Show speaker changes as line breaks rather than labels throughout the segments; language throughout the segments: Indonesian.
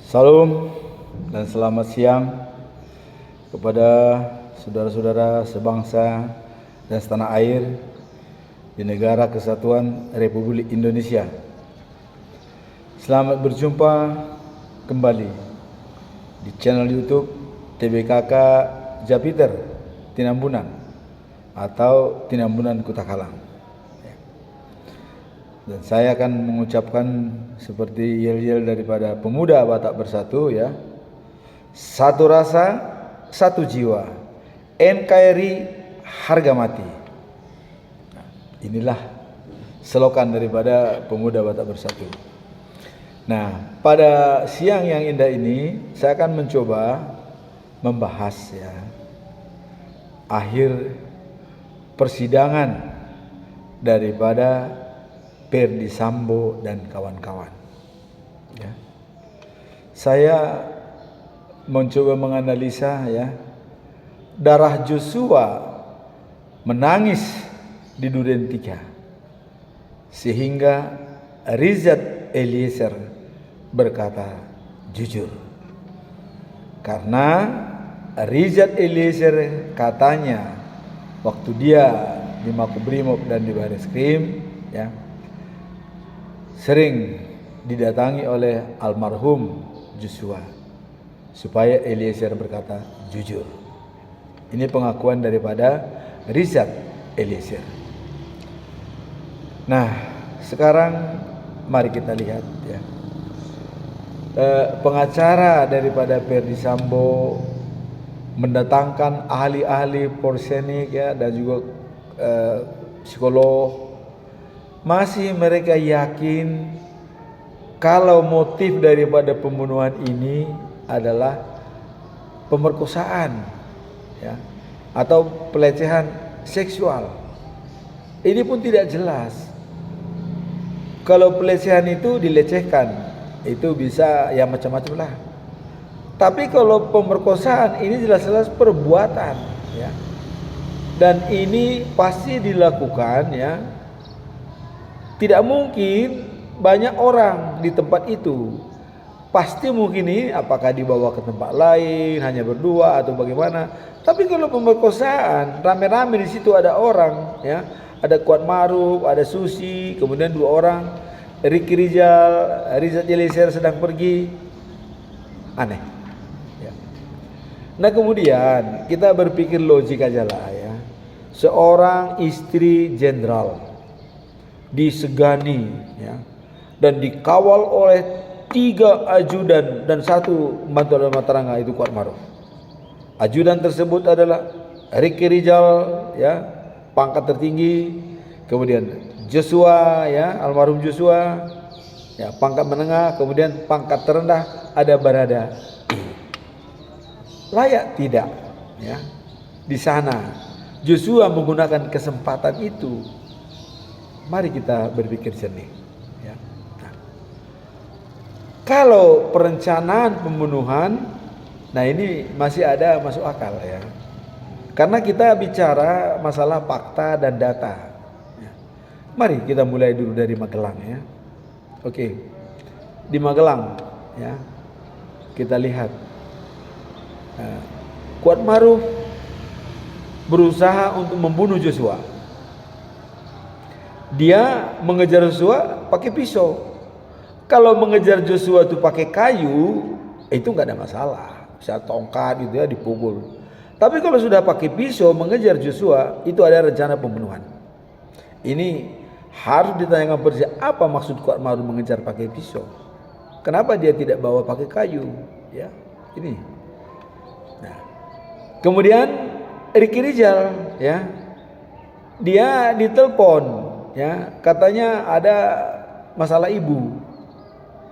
Salam dan selamat siang kepada saudara-saudara sebangsa dan setanah air di Negara Kesatuan Republik Indonesia. Selamat berjumpa kembali di channel YouTube TBKK Japiter Tinambunan atau Tinambunan Kutakalang. Dan saya akan mengucapkan seperti yel-yel daripada pemuda Batak Bersatu, ya. Satu rasa, satu jiwa. NKRI harga mati. Nah, inilah slogan daripada pemuda Batak Bersatu. Nah, pada siang yang indah ini saya akan mencoba membahas, ya, akhir persidangan daripada Ferdy Sambo dan kawan-kawan. Ya. Saya mencoba menganalisa, ya, darah Joshua menangis di Duren 3 sehingga Richard Eliezer berkata jujur. Karena Richard Eliezer katanya waktu dia di Makobrimob dan di Bareskrim, ya, sering didatangi oleh almarhum Joshua supaya Eliezer berkata jujur. Ini pengakuan daripada Richard Eliezer. Nah, sekarang mari kita lihat, ya, pengacara daripada Ferdy Sambo mendatangkan ahli-ahli forensik, ya, dan juga psikolog. Masih mereka yakin kalau motif daripada pembunuhan ini adalah pemerkosaan, ya, atau pelecehan seksual. Ini pun tidak jelas. Kalau pelecehan itu dilecehkan, itu bisa ya macam-macam lah. Tapi kalau pemerkosaan ini jelas-jelas perbuatan, ya. Dan ini pasti dilakukan, ya. Tidak mungkin banyak orang di tempat itu. Pasti mungkin ini apakah dibawa ke tempat lain, hanya berdua atau bagaimana. Tapi kalau pemerkosaan, rame-rame di situ ada orang, ya. Ada Kuat Maruf, ada Susi, kemudian 2 orang, Ricky Rizal, Richard Eliezer sedang pergi. Aneh. Ya. Nah, kemudian kita berpikir logik aja lah, ya. Seorang istri jenderal disegani, ya, dan dikawal oleh 3 ajudan dan 1 bantu rumah tangga, itu Kuat Maruf. Ajudan tersebut adalah Ricky Rizal, ya, pangkat tertinggi, kemudian Joshua, ya, almarhum Joshua, ya, pangkat menengah, kemudian pangkat terendah ada Barada. Layak tidak, ya, di sana Joshua menggunakan kesempatan itu? Mari kita berpikir jernih, ya. Nah, kalau perencanaan pembunuhan, nah ini masih ada masuk akal, ya. Karena kita bicara masalah fakta dan data. Ya. Mari kita mulai dulu dari Magelang, ya. Oke, di Magelang, ya, kita lihat Kuat Maruf berusaha untuk membunuh Joshua. Dia mengejar Joshua pakai pisau. Kalau mengejar Joshua itu pakai kayu, itu nggak ada masalah. Bisa tongkat gitu, ya, dipukul. Tapi kalau sudah pakai pisau mengejar Joshua, itu ada rencana pembunuhan. Ini harus ditanyakan polisi, apa maksud Kuat Maruf mengejar pakai pisau? Kenapa dia tidak bawa pakai kayu? Ya, ini. Nah, kemudian Ricky Rizal, ya, dia ditelepon, ya, katanya ada masalah ibu.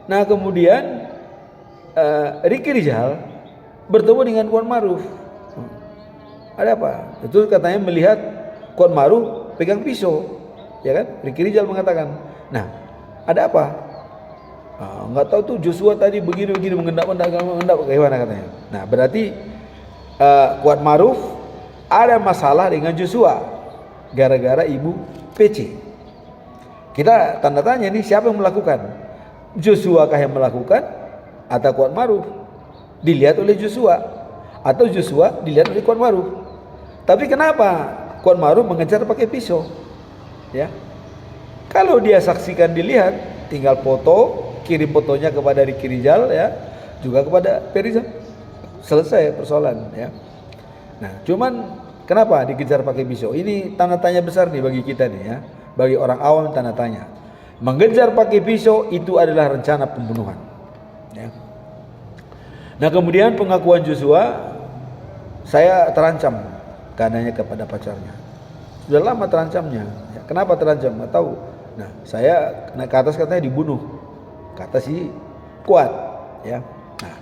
Nah, kemudian Ricky Rizal bertemu dengan Kuat Maruf. Ada apa? Itu katanya melihat Kuat Maruf pegang pisau, ya kan? Ricky Rizal mengatakan, nah, ada apa? Nggak tahu tuh Joshua tadi begini-begini mengendap-endap bagaimana katanya. Nah, berarti Kuat Maruf ada masalah dengan Joshua gara-gara ibu PC. Kita tanda tanya nih, siapa yang melakukan? Joshua kah yang melakukan atau Kuat Maruf dilihat oleh Joshua, atau Joshua dilihat oleh Kuat Maruf. Tapi kenapa Kuat Maruf mengejar pakai pisau? Ya, kalau dia saksikan dilihat, tinggal foto, kirim fotonya kepada Ricky Rizal, ya, juga kepada Periza, selesai persoalan, ya. Nah, cuman kenapa dikejar pakai pisau? Ini tanda tanya besar nih bagi kita nih, ya, bagi orang awam tanda tanya. Mengejar pakai pisau itu adalah rencana pembunuhan, ya. Nah, kemudian pengakuan Joshua, saya terancam karenanya kepada pacarnya. Sudah lama terancamnya. Ya, kenapa terancam? Nggak tahu. Nah, saya naik ke atas katanya dibunuh, kata si Kuat, ya. Nah,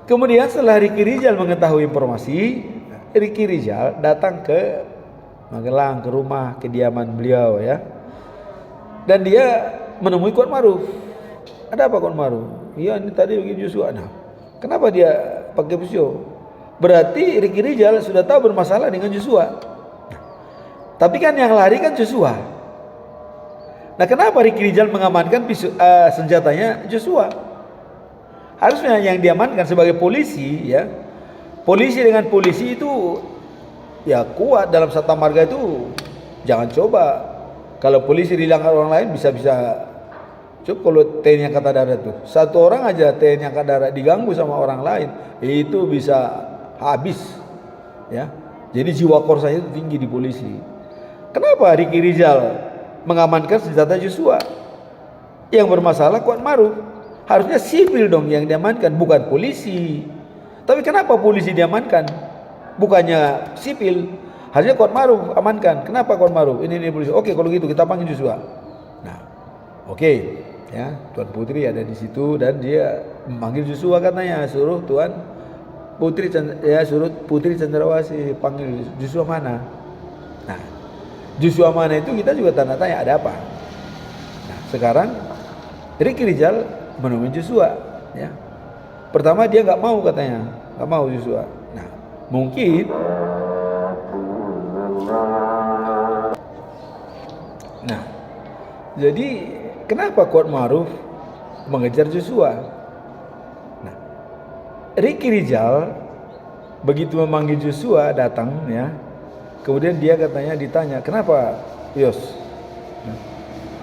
kemudian setelah Ricky Rizal mengetahui informasi, Ricky Rizal datang ke Magelang, ke rumah kediaman beliau, ya. Dan dia menemui Kuat Maruf. Ada apa Kuat Maruf? Iya, ini tadi begini Joshua. Nah, kenapa dia pakai pisau? Berarti Ricky Rizal sudah tahu bermasalah dengan Joshua. Tapi kan yang lari kan Joshua. Nah, kenapa Ricky Rizal mengamankan senjatanya Joshua? Harusnya yang diamankan sebagai polisi, ya. Polisi dengan polisi itu ya kuat dalam satu marga itu. Jangan coba kalau polisi dilanggar orang lain bisa-bisa. Coba kalau TNI Angkatan Darat tuh, satu orang aja TNI Angkatan Darat diganggu sama orang lain, itu bisa habis, ya. Jadi jiwa korsanya itu tinggi di polisi. Kenapa Ricky Rizal mengamankan senjata Joshua? Yang bermasalah Kuat Maruf. Harusnya sipil dong yang diamankan, bukan polisi. Tapi kenapa polisi diamankan? Bukannya sipil. Harusnya Kuat Maruf amankan. Kenapa Kuat Maruf? Ini polisi. Oke, kalau gitu kita panggil Joshua. Nah, oke, ya, Tuan Putri ada di situ dan dia memanggil Joshua, katanya suruh Tuan Putri, ya, suruh Putri Cendrawasih panggil Joshua mana. Nah, Joshua mana itu kita juga tanda tanya ada apa. Nah, sekarang Ricky Rizal menemui Joshua, ya. Pertama dia nggak mau, katanya nggak mau Joshua. Nah, mungkin jadi kenapa Kuat Maruf mengejar Joshua? Nah, Ricky Rizal begitu memanggil Joshua datang, ya. Kemudian dia katanya ditanya, kenapa Yos? Nah,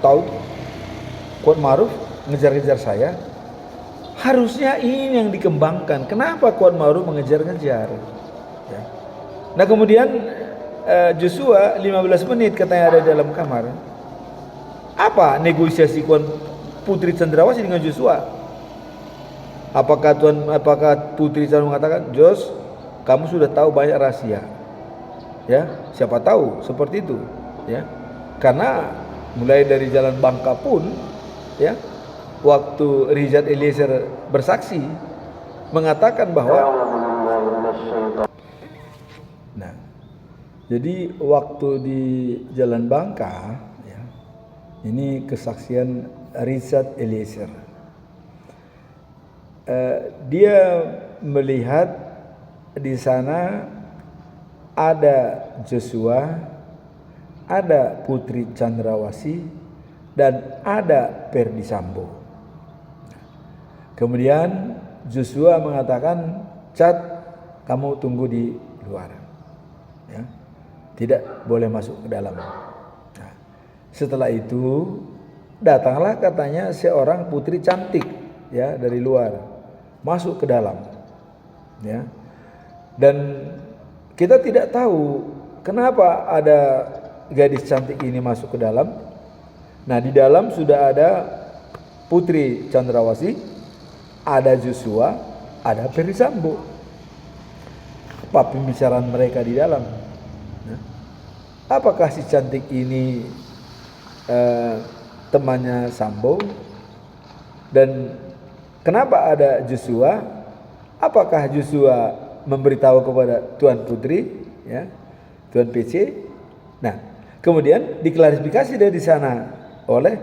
tahu Kuat Maruf ngejar-ngejar saya? Harusnya ini yang dikembangkan. Kenapa Kuat Maruf mengejar-ngejar? Ya. Nah, kemudian Joshua 15 menit katanya ada di dalam kamar. Apa negosiasi Putri Cendrawasih dengan Joshua? Apakah Putri Cendrawasih mengatakan, Jos, kamu sudah tahu banyak rahasia, ya, siapa tahu seperti itu, ya. Karena mulai dari Jalan Bangka pun, ya, waktu Richard Eliezer bersaksi mengatakan bahwa, nah, jadi waktu di Jalan Bangka, ya, ini kesaksian Richard Eliezer. Dia melihat di sana ada Joshua, ada Putri Cendrawasih, dan ada Ferdy Sambo. Kemudian Joshua mengatakan, Cat, kamu tunggu di luar, ya, tidak boleh masuk ke dalam. Nah, setelah itu datanglah katanya seorang putri cantik, ya, dari luar masuk ke dalam, ya. Dan kita tidak tahu kenapa ada gadis cantik ini masuk ke dalam. Nah, di dalam sudah ada Putri Cendrawasih, ada Joshua, ada Ferdy Sambo. Apa pembicaraan mereka di dalam? Nah, apakah si cantik ini temannya Sambo? Dan kenapa ada Joshua? Apakah Joshua memberitahu kepada Tuan Putri, ya, Tuan PC? Nah, kemudian diklarifikasi dari sana oleh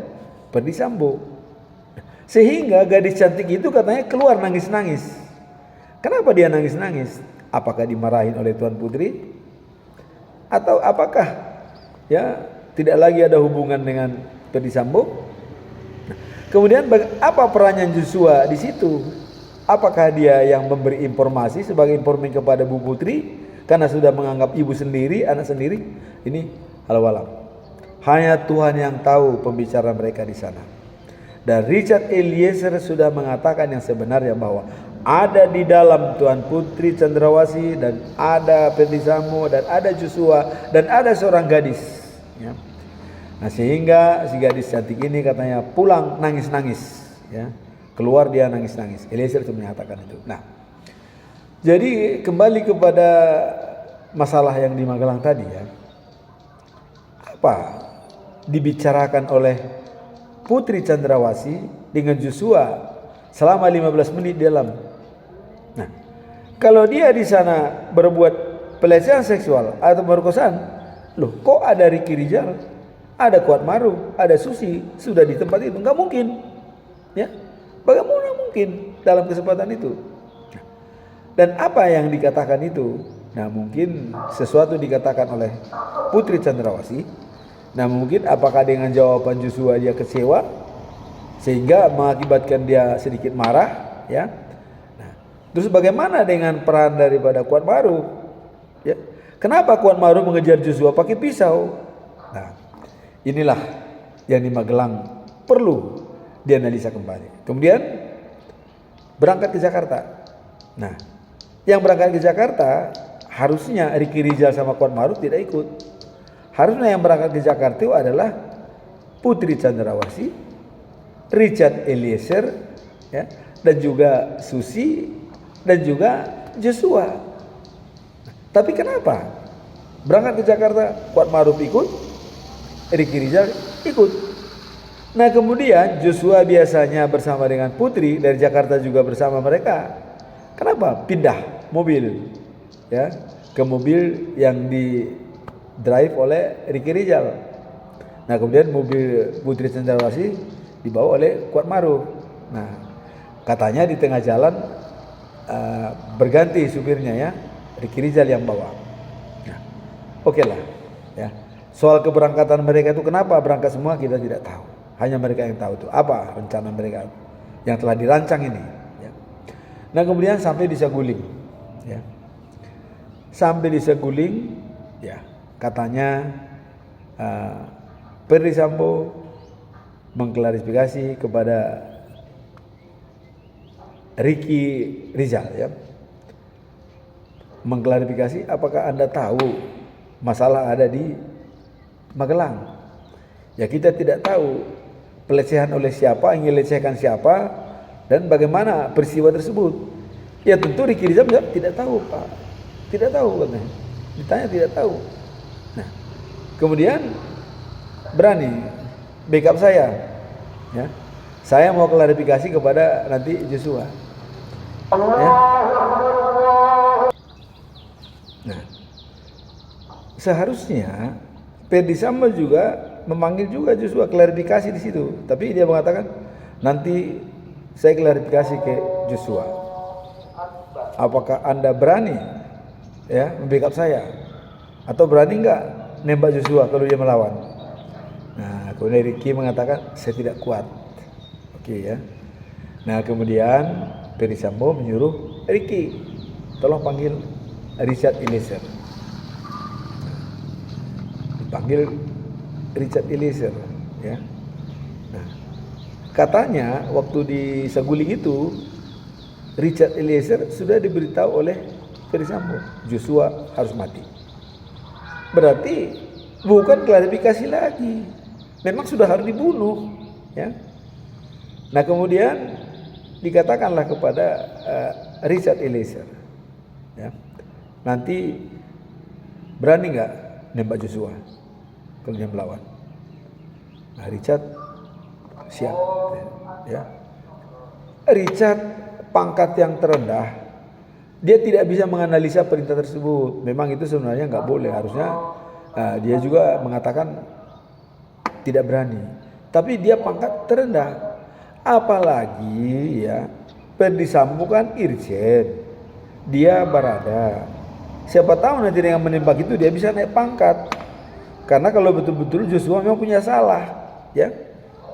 Ferdy Sambo. Sehingga gadis cantik itu katanya keluar nangis-nangis. Kenapa dia nangis-nangis? Apakah dimarahin oleh Tuan Putri? Atau apakah, ya, tidak lagi ada hubungan dengan Ferdy Sambo? Nah, kemudian apa perannya Joshua di situ? Apakah dia yang memberi informasi sebagai informasi kepada Bu Putri karena sudah menganggap ibu sendiri, anak sendiri? Ini walau hanya Tuhan yang tahu pembicaraan mereka di sana. Dan Richard Eliezer sudah mengatakan yang sebenarnya bahwa ada di dalam Tuan Putri Cendrawasih dan ada Ferdy Sambo dan ada Joshua dan ada seorang gadis. Ya. Nah sehingga si gadis cantik ini katanya pulang nangis-nangis. Ya. Keluar dia nangis-nangis. Eliezer itu menyatakan itu. Nah jadi kembali kepada masalah yang di Magelang tadi ya. Apa dibicarakan oleh Putri Cendrawasih dengan Joshua selama 15 menit di dalam. Nah, kalau dia di sana berbuat pelecehan seksual atau pemerkosaan, loh kok ada Ricky Rizal, ada Kuat Maruf, ada Susi sudah di tempat itu? Enggak mungkin. Ya. Bagaimana mungkin dalam kesempatan itu? Dan apa yang dikatakan itu? Nah, mungkin sesuatu dikatakan oleh Putri Cendrawasih. Nah mungkin apakah dengan jawaban Joshua dia kecewa sehingga mengakibatkan dia sedikit marah ya. Nah, terus bagaimana dengan peran daripada Kuat Maruf ya? Kenapa Kuat Maruf mengejar Joshua pakai pisau? Nah inilah yang di Magelang perlu dianalisa kembali. Kemudian berangkat ke Jakarta. Nah yang berangkat ke Jakarta harusnya Ricky Rizal sama Kuat Maruf tidak ikut. Harusnya yang berangkat ke Jakarta itu adalah Putri Cendrawasih, Richard Eliezer, ya, dan juga Susi dan juga Joshua. Tapi kenapa berangkat ke Jakarta Kuat Maruf ikut, Ricky Rizal ikut? Nah kemudian Joshua biasanya bersama dengan Putri dari Jakarta juga bersama mereka. Kenapa pindah mobil, ya, ke mobil yang di drive oleh Ricky Rizal. Nah kemudian mobil Putri Cendrawasih dibawa oleh Kuat Maruf. Nah katanya di tengah jalan berganti supirnya ya, Ricky Rizal yang bawa. Nah oke lah ya. Soal keberangkatan mereka itu kenapa berangkat semua kita tidak tahu. Hanya mereka yang tahu itu apa rencana mereka yang telah dirancang ini. Ya. Nah kemudian sampai di Saguling. Ya. Sampai di Saguling ya. Katanya Ferdy Sambo mengklarifikasi kepada Ricky Rizal ya. Mengklarifikasi apakah Anda tahu masalah ada di Magelang? Ya kita tidak tahu pelecehan oleh siapa, ingin lecehkan siapa dan bagaimana peristiwa tersebut. Ya tentu Ricky Rizal tidak tahu Pak. Tidak tahu katanya. Ditanya tidak tahu. Nah, kemudian berani backup saya, ya. Saya mau klarifikasi kepada nanti Joshua. Ya. Nah, seharusnya Ferdy Sambo juga memanggil juga Joshua klarifikasi di situ, tapi dia mengatakan nanti saya klarifikasi ke Joshua. Apakah Anda berani, ya, membackup saya? Atau berani enggak nembak Joshua kalau dia melawan? Nah, kemudian Ricky mengatakan saya tidak kuat. Oke ya. Nah, kemudian Ferdy Sambo menyuruh Ricky, tolong panggil Richard Eliezer. Dipanggil Richard Eliezer ya. Nah, katanya waktu di Saguling itu Richard Eliezer sudah diberitahu oleh Ferdy Sambo, Joshua harus mati. Berarti bukan klarifikasi lagi, memang sudah harus dibunuh ya. Nah kemudian dikatakanlah kepada Richard Eliezer ya, nanti berani nggak nembak Joshua kalau dia melawan? Nah Richard siap ya. Richard pangkat yang terendah, dia tidak bisa menganalisa perintah tersebut. Memang itu sebenarnya nggak boleh. Harusnya dia juga mengatakan tidak berani. Tapi dia pangkat terendah. Apalagi ya Ferdy Sambo kan irjen, dia barada. Siapa tahu nanti dengan menembak itu dia bisa naik pangkat. Karena kalau betul-betul Joshua memang punya salah, ya.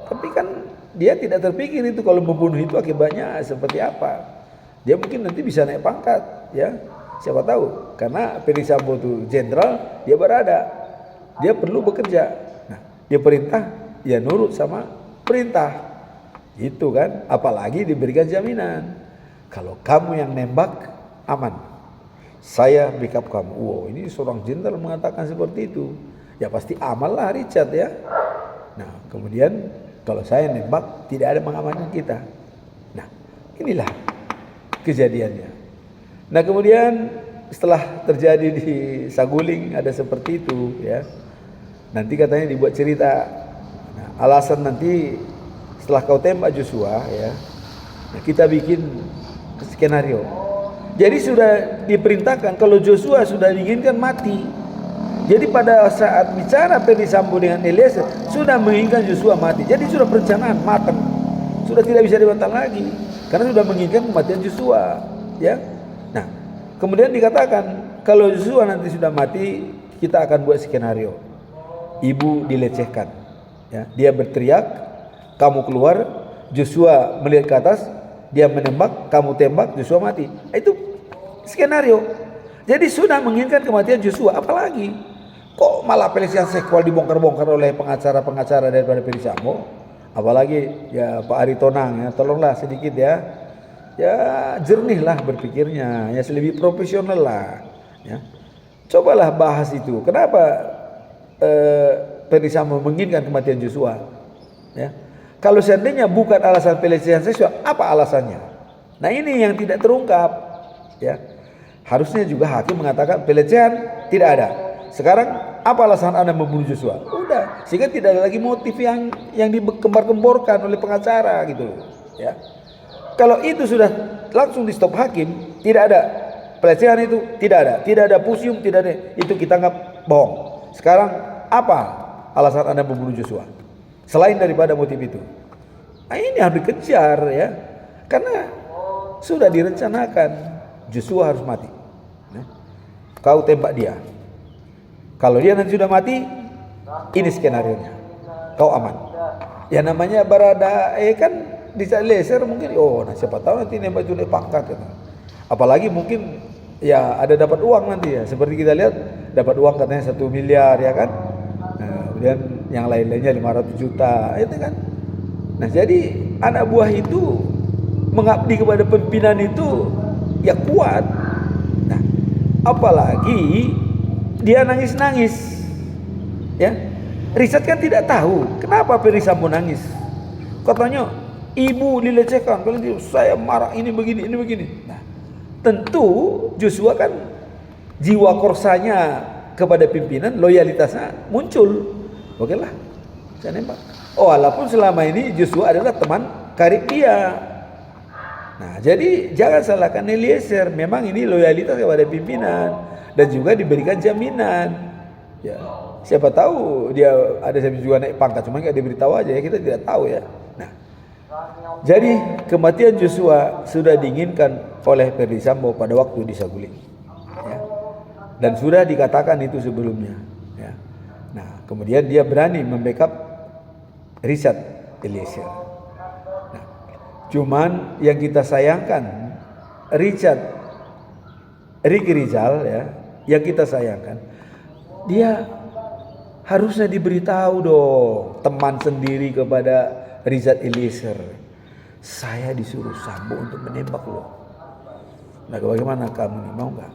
Tapi kan dia tidak terpikir itu kalau membunuh itu akibatnya seperti apa. dia mungkin nanti bisa naik pangkat, ya. Siapa tahu? Karena Ferdy Sambo itu jenderal, dia berada, dia perlu bekerja. Nah, dia perintah, ya nurut sama perintah. Itu kan, apalagi diberikan jaminan. Kalau kamu yang nembak, aman. Saya backup kamu. Wow, ini seorang jenderal mengatakan seperti itu. Ya pasti aman lah Richard ya. Nah, kemudian kalau saya nembak, tidak ada mengamankan kita. Nah, inilah kejadiannya. Nah, kemudian setelah terjadi di Saguling ada seperti itu ya. Nanti katanya dibuat cerita. Nah, alasan nanti setelah kau tembak Joshua ya, nah kita bikin skenario. Jadi sudah diperintahkan kalau Joshua sudah diinginkan mati. Jadi pada saat bicara Ferdy Sambo dengan Eliezer sudah menginginkan Joshua mati. Jadi sudah perencanaan matang. Sudah tidak bisa dibantah lagi karena sudah menginginkan kematian Joshua, ya. Nah, kemudian dikatakan kalau Joshua nanti sudah mati, kita akan buat skenario. Ibu dilecehkan, ya. Dia berteriak, kamu keluar, Joshua melihat ke atas, dia menembak, kamu tembak, Joshua mati. Itu skenario. Jadi sudah menginginkan kematian Joshua, apalagi kok malah pelecehan seksual dibongkar-bongkar oleh pengacara-pengacara daripada Ferdy Sambo. Apalagi ya Pak Ari Tonang ya, tolonglah sedikit ya. Ya jernihlah berpikirnya, ya lebih profesional lah ya. Cobalah bahas itu. Kenapa Ferdy Sambo menginginkan kematian Joshua? Ya. Kalau seandainya bukan alasan pelecehan seksual, apa alasannya? Nah, ini yang tidak terungkap ya. Harusnya juga hakim mengatakan pelecehan tidak ada. Sekarang apa alasan Anda membunuh Joshua? Udah, sehingga tidak ada lagi motif yang dikembar-gemborkan oleh pengacara gitu, ya. Kalau itu sudah langsung di stop hakim, tidak ada pelecehan itu, tidak ada pusium, tidak ada, itu kita anggap bohong. Sekarang apa alasan Anda membunuh Joshua? Selain daripada motif itu, nah, ini harus dikejar ya, karena sudah direncanakan Joshua harus mati. Nah, kau tembak dia. Kalau dia nanti sudah mati, ini skenarionya. Kau aman. Ya namanya Baradae kan di Eliezer mungkin, oh nah siapa tahu nanti nembak naik pangkat gitu. Apalagi mungkin ya ada dapat uang nanti ya. Seperti kita lihat dapat uang katanya 1 miliar ya kan. Nah, kemudian yang lain-lainnya 500 juta itu kan. Nah jadi anak buah itu mengabdi kepada pimpinan itu ya kuat. Nah apalagi dia nangis-nangis, ya. Richard kan tidak tahu kenapa Ferdy Sambo nangis. Katanya ibu dilecehkan, kalau saya marah ini begini. Nah, tentu Joshua kan jiwa korsanya kepada pimpinan, loyalitasnya muncul. Oke lah, saya nembak. Oh, walaupun selama ini Joshua adalah teman karib dia. Nah, jadi jangan salahkan Eliezer. Memang ini loyalitas kepada pimpinan. Dan juga diberikan jaminan. Ya, siapa tahu dia ada juga naik pangkat, cuma nggak diberitahu aja ya, kita tidak tahu ya. Nah, jadi kematian Joshua sudah diinginkan oleh Ferdy Sambo pada waktu di Saguling, ya. Dan sudah dikatakan itu sebelumnya. Ya. Nah, kemudian dia berani membackup Richard Eliezer. Nah, cuman yang kita sayangkan Ricky Rizal ya. Yang kita sayangkan, dia harusnya diberitahu dong, teman sendiri kepada Richard Eliezer, saya disuruh Sambo untuk menembak loh. Nah bagaimana kamu nih, mau nggak?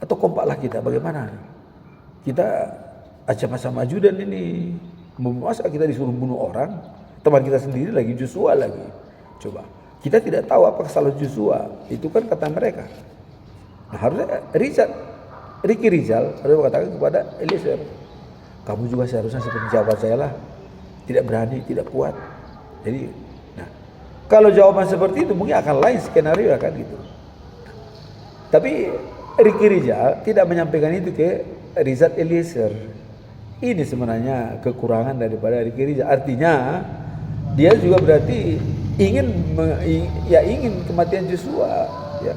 Atau kompaklah kita, bagaimana? Kita aja sama ajudan ini, masa kita disuruh bunuh orang, teman kita sendiri lagi, Joshua lagi. Coba, kita tidak tahu apa kesalahan Joshua, itu kan kata mereka. Nah harusnya Ricky Rizal harus mengatakan kepada Eliezer, kamu juga seharusnya seperti jawaban saya lah, tidak berani, tidak kuat. Jadi, nah, kalau jawaban seperti itu mungkin akan lain skenario kan gitu. Tapi Ricky Rizal tidak menyampaikan itu ke Richard Eliezer. Ini sebenarnya kekurangan daripada Ricky Rizal. Artinya dia juga berarti ingin kematian Joshua, ya.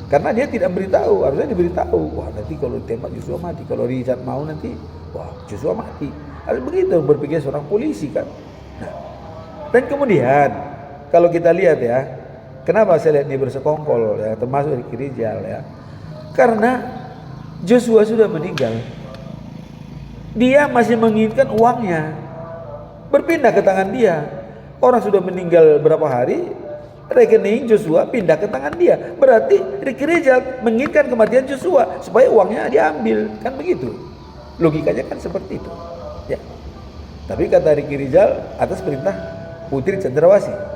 Karena dia tidak beritahu, harusnya diberitahu. Wah nanti kalau tembak Joshua mati, kalau Richard mau nanti, wah Joshua mati. Harus begitu berpikir seorang polisi kan. Nah, dan kemudian kalau kita lihat ya, Kenapa saya lihat ini bersekongkol ya, termasuk Ricky Rizal ya? Karena Joshua sudah meninggal. Dia masih menginginkan uangnya. Berpindah ke tangan dia. Orang sudah meninggal berapa hari, rekening Joshua pindah ke tangan dia. Berarti Ricky Rizal menginginkan kematian Joshua supaya uangnya diambil. Kan begitu. Logikanya kan seperti itu. Ya. Tapi kata Ricky Rizal atas perintah Putri Chandrawasih.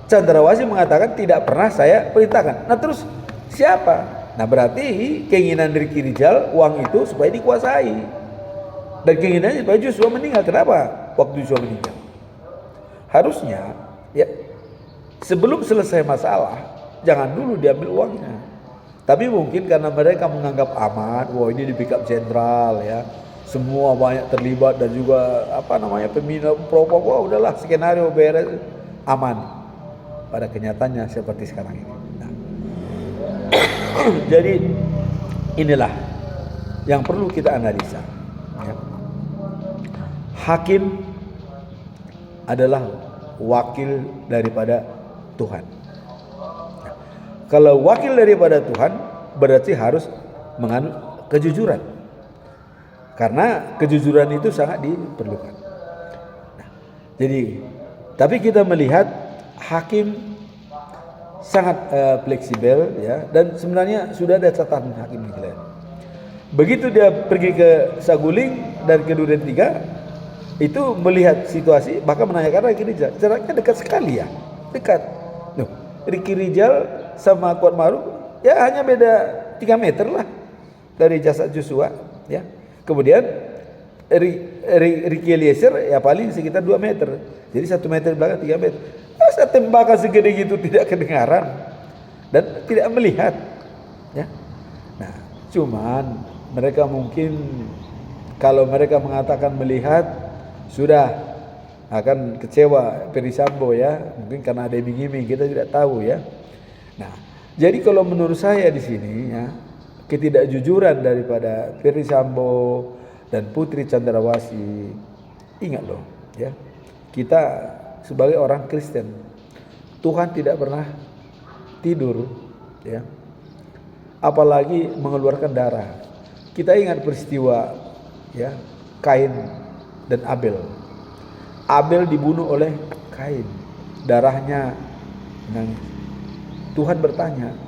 Chandrawasih mengatakan tidak pernah saya perintahkan. Nah terus siapa? Nah berarti keinginan Ricky Rizal uang itu supaya dikuasai. Dan keinginannya supaya Joshua meninggal. Kenapa waktu Joshua meninggal? Harusnya ya sebelum selesai masalah jangan dulu diambil uangnya. Tapi mungkin karena mereka menganggap aman, wah ini di backup jenderal ya. Semua banyak terlibat dan juga pembina propam, wah udahlah skenario beres aman. Pada kenyataannya seperti sekarang ini. Nah. Jadi inilah yang perlu kita analisa. Ya. Hakim adalah wakil daripada Tuhan. Nah, kalau wakil daripada Tuhan berarti harus menganut kejujuran. Karena kejujuran itu sangat diperlukan. Nah, jadi tapi kita melihat hakim sangat fleksibel ya, dan sebenarnya sudah ada catatan hakim ini. Begitu dia pergi ke Saguling dan ke Duren 3 itu melihat situasi, bahkan menanyakan Ricky Rizal, jaraknya dekat sekali ya, dekat. Loh, Ricky Rizal sama Kuat Maruf ya hanya beda 3 meter lah dari jasad Joshua ya. Kemudian Ricky Eliezer ya paling sekitar 2 meter, jadi 1 meter belakang 3 meter. Masa tembakan segede gitu tidak kedengaran dan tidak melihat ya. Nah cuman mereka mungkin kalau mereka mengatakan melihat sudah akan kecewa Ferdy Sambo ya, mungkin karena ada iming-iming, kita tidak tahu ya. Nah jadi kalau menurut saya di sini ya, ketidakjujuran daripada Ferdy Sambo dan Putri Chandrawasih, ingat loh ya, kita sebagai orang Kristen, Tuhan tidak pernah tidur ya. Apalagi mengeluarkan darah. Kita ingat peristiwa ya, Kain dan Abel. Abel dibunuh oleh Kain. Darahnya menangis. Tuhan bertanya.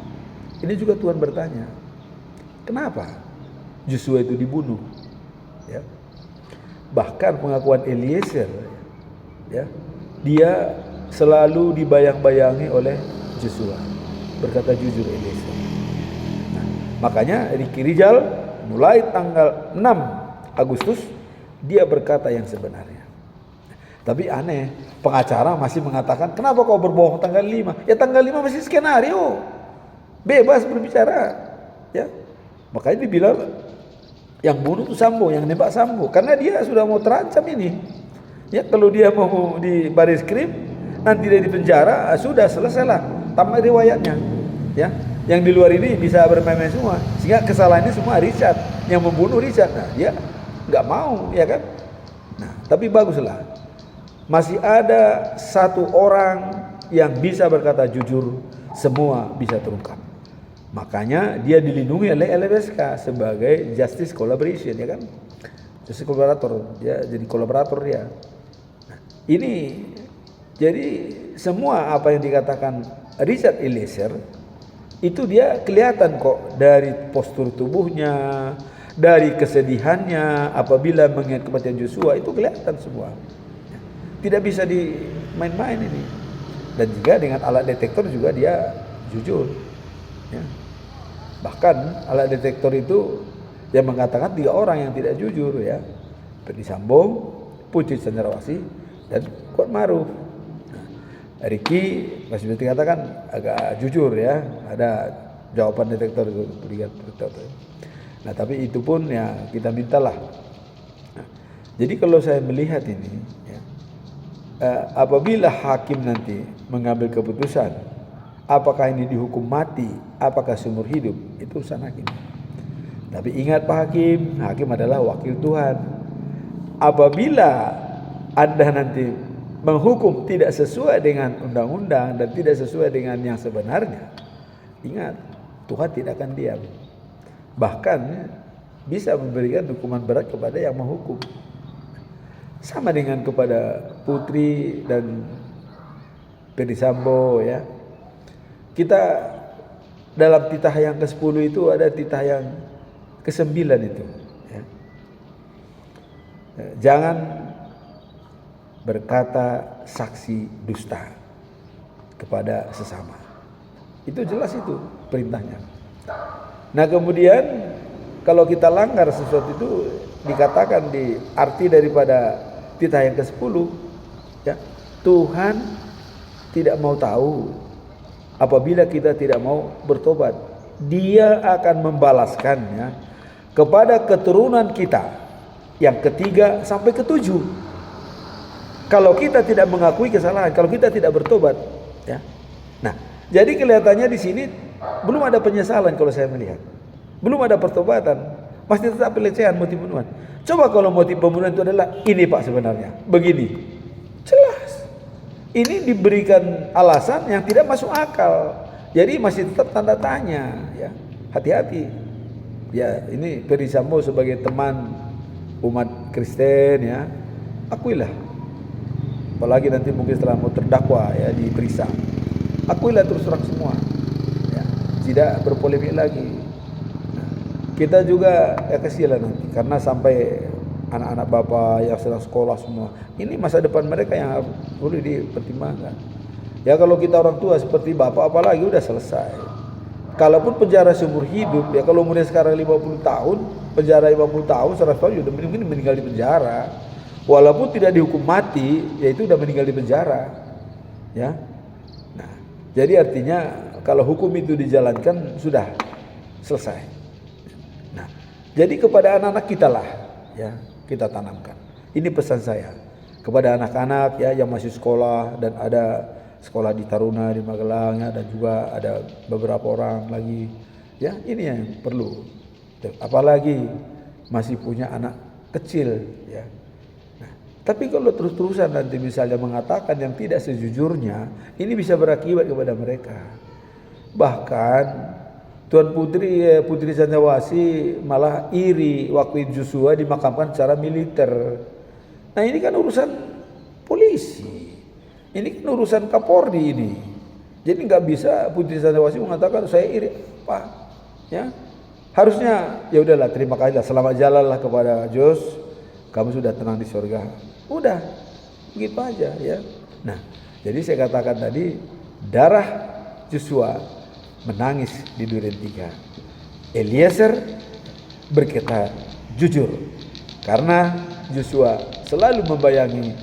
Ini juga Tuhan bertanya. Kenapa Joshua itu dibunuh? Ya. Bahkan pengakuan Eliezer ya, dia selalu dibayang-bayangi oleh Joshua. Berkata jujur Eliezer. Nah, makanya Ricky Rizal mulai tanggal 6 Agustus dia berkata yang sebenarnya. Tapi aneh, pengacara masih mengatakan, kenapa kau berbohong tanggal 5? Ya tanggal 5 masih skenario. Bebas berbicara. Ya. Makanya dibilang yang bunuh itu Sambo, yang nembak Sambo. Karena dia sudah mau terancam ini. Ya kalau dia mau di baris krim, nanti dia di penjara, sudah selesailah, tamat riwayatnya. Ya, yang di luar ini bisa bermain-main semua. Sehingga kesalahannya semua Richard, yang membunuh Richard. Nah, dia nggak mau, ya kan? Nah, tapi baguslah. Masih ada satu orang yang bisa berkata jujur, semua bisa terungkap. Makanya dia dilindungi oleh LPSK sebagai justice collaboration, ya kan? Justice kolaborator, dia jadi kolaborator dia. Ini jadi semua apa yang dikatakan Richard Eliezer itu dia kelihatan kok dari postur tubuhnya, dari kesedihannya apabila mengingat kematian Joshua, itu kelihatan semua. Tidak bisa dimain-main ini. Dan juga dengan alat detektor juga dia jujur. Ya. Bahkan alat detektor itu yang mengatakan 3 orang yang tidak jujur ya. Ferdy Sambo, Putri Chandrawasih, dan Kuat Maruf. Nah, Ricky masih bisa dikatakan agak jujur ya, ada jawaban detektor itu. Nah tapi itu pun ya kita mintalah. Nah, jadi kalau saya melihat ini ya, apabila hakim nanti mengambil keputusan apakah ini dihukum mati, apakah seumur hidup, itu urusan hakim. Tapi ingat Pak Hakim adalah wakil Tuhan. Apabila Anda nanti menghukum tidak sesuai dengan undang-undang dan tidak sesuai dengan yang sebenarnya, ingat, Tuhan tidak akan diam. Bahkan bisa memberikan hukuman berat kepada yang menghukum. Sama dengan kepada Putri dan Ferdy Sambo ya. Kita dalam titah yang ke-10 itu ada titah yang ke-9 itu ya. Jangan berkata saksi dusta kepada sesama. Itu jelas itu perintahnya. Nah kemudian kalau kita langgar sesuatu itu dikatakan di arti daripada titah yang ke-10 ya, Tuhan tidak mau tahu apabila kita tidak mau bertobat. Dia akan membalaskannya kepada keturunan kita yang ketiga sampai ketujuh. Kalau kita tidak mengakui kesalahan, kalau kita tidak bertobat, ya. Nah, jadi kelihatannya di sini belum ada penyesalan kalau saya melihat. Belum ada pertobatan, masih tetap pelecehan, motif pembunuhan. Coba kalau motif pembunuhan itu adalah ini Pak sebenarnya, begini. Jelas. Ini diberikan alasan yang tidak masuk akal. Jadi masih tetap tanda tanya, ya. Hati-hati. Ya, ini Ferdy Sambo sebagai teman umat Kristen ya. Akuilah. Apalagi nanti mungkin setelah mau terdakwa ya diperiksa. Akuilah terus terang semua. Ya, tidak berpolemik lagi. Nah, kita juga ya kasihanlah nanti karena sampai anak-anak bapak yang sedang sekolah semua. Ini masa depan mereka yang perlu dipertimbangkan. Ya kalau kita orang tua seperti bapak apalagi udah selesai. Kalaupun penjara seumur hidup ya kalau umurnya sekarang 50 tahun, penjara 50 tahun, 100 tahun udah mungkin meninggal di penjara. Walaupun tidak dihukum mati, yaitu udah meninggal di penjara. Ya. Nah, jadi artinya kalau hukum itu dijalankan sudah selesai. Nah, jadi kepada anak-anak kita lah ya, kita tanamkan. Ini pesan saya kepada anak-anak ya yang masih sekolah dan ada sekolah di Taruna di Magelang ya, dan juga ada beberapa orang lagi ya, ini yang perlu. Apalagi masih punya anak kecil ya. Nah, tapi kalau terus-terusan nanti misalnya mengatakan yang tidak sejujurnya, ini bisa berakibat kepada mereka. Bahkan Tuan Putri Chandrawasih malah iri waktu Joshua dimakamkan secara militer. Nah ini kan urusan polisi, ini kan urusan Kapolri ini. Jadi nggak bisa Putri Chandrawasih mengatakan saya iri apa, ya harusnya ya udahlah terima kasih lah, selamat jalan lah kepada Jos, kamu sudah tenang di surga, udah begitu aja ya. Nah jadi saya katakan tadi darah Joshua menangis di Duren 3. Eliezer berkata jujur karena Joshua selalu membayangi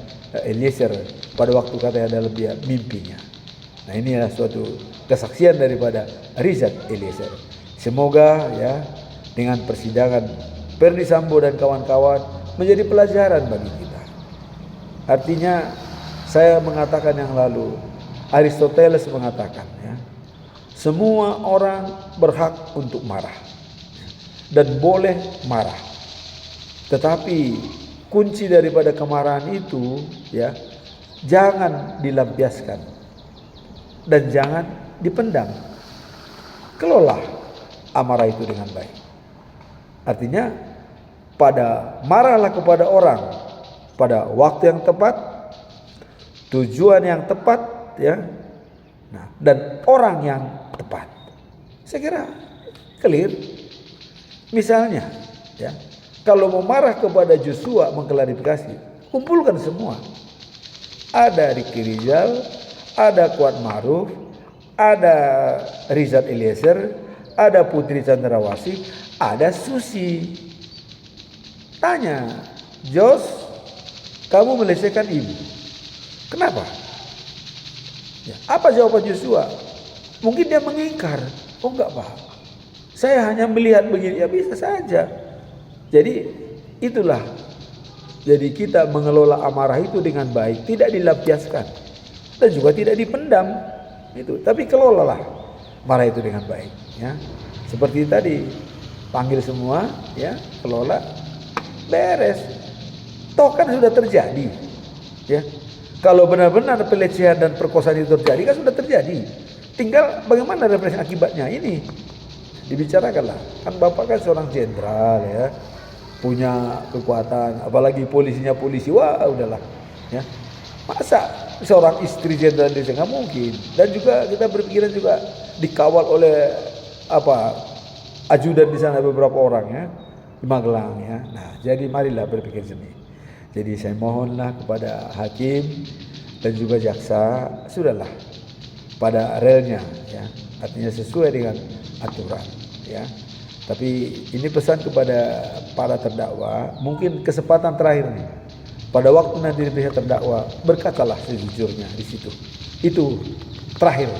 Eliezer pada waktu katanya dalam dia mimpinya. Nah ini adalah suatu kesaksian daripada Richard Eliezer. Semoga ya dengan persidangan Ferdy Sambo dan kawan-kawan menjadi pelajaran bagi kita. Artinya saya mengatakan yang lalu, Aristoteles mengatakan ya, semua orang berhak untuk marah dan boleh marah. Tetapi kunci daripada kemarahan itu ya jangan dilampiaskan dan jangan dipendam. Kelola amarah itu dengan baik. Artinya marahlah kepada orang pada waktu yang tepat, tujuan yang tepat ya. Nah, dan orang yang tepat. Saya kira clear. Misalnya ya, kalau mau marah kepada Joshua mengklarifikasi, kumpulkan semua. Ada Ricky Rizal, ada Kuat Maruf, ada Richard Eliezer, ada Putri Chandrawasih, ada Susi. Tanya, Jos, kamu melecehkan ibu. Kenapa? Ya, apa jawaban Joshua? Mungkin dia mengingkar. Oh enggak Pak, saya hanya melihat begini. Ya bisa saja. Jadi itulah. Jadi kita mengelola amarah itu dengan baik, tidak dilampiaskan dan juga tidak dipendam. Itu. Tapi kelolalah marah itu dengan baik. Ya, seperti tadi panggil semua, ya kelola, beres. Toh kan sudah terjadi. Ya, Kalau benar-benar pelecehan dan perkosaan itu terjadi, kan sudah terjadi. Tinggal bagaimana represi akibatnya ini dibicarakanlah. Kan Bapak kan seorang jenderal ya, punya kekuatan, apalagi polisinya polisi, wah udahlah ya. Masa seorang istri jenderal desa, nggak mungkin. Dan juga kita berpikiran juga dikawal oleh ajudan di sana beberapa orang ya, di Magelang ya. Nah, jadi marilah berpikir jernih. Jadi saya mohonlah kepada hakim dan juga jaksa, sudahlah pada relnya ya, artinya sesuai dengan aturan ya. Tapi ini pesan kepada para terdakwa, mungkin kesempatan terakhir nih. Pada waktu nanti pihak terdakwa, berkatalah sejujurnya di situ. Itu terakhir.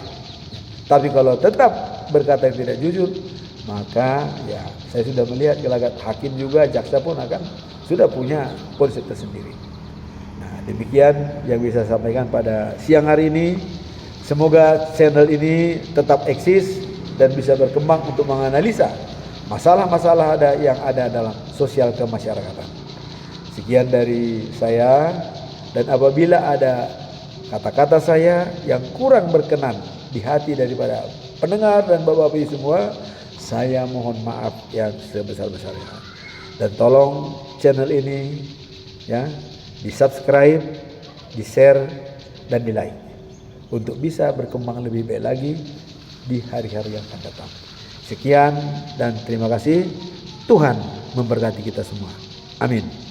Tapi kalau tetap berkata yang tidak jujur, maka ya saya sudah melihat gelagat hakim juga, jaksa pun akan sudah punya konsep tersendiri. Nah, demikian yang bisa saya sampaikan pada siang hari ini. Semoga channel ini tetap eksis dan bisa berkembang untuk menganalisa masalah-masalah yang ada dalam sosial kemasyarakatan. Sekian dari saya, dan apabila ada kata-kata saya yang kurang berkenan di hati daripada pendengar dan bapak-bapak semua, saya mohon maaf yang sebesar-besarnya. Dan tolong channel ini ya di-subscribe, di-share dan di-like untuk bisa berkembang lebih baik lagi di hari-hari yang akan datang. Sekian dan terima kasih. Tuhan memberkati kita semua. Amin.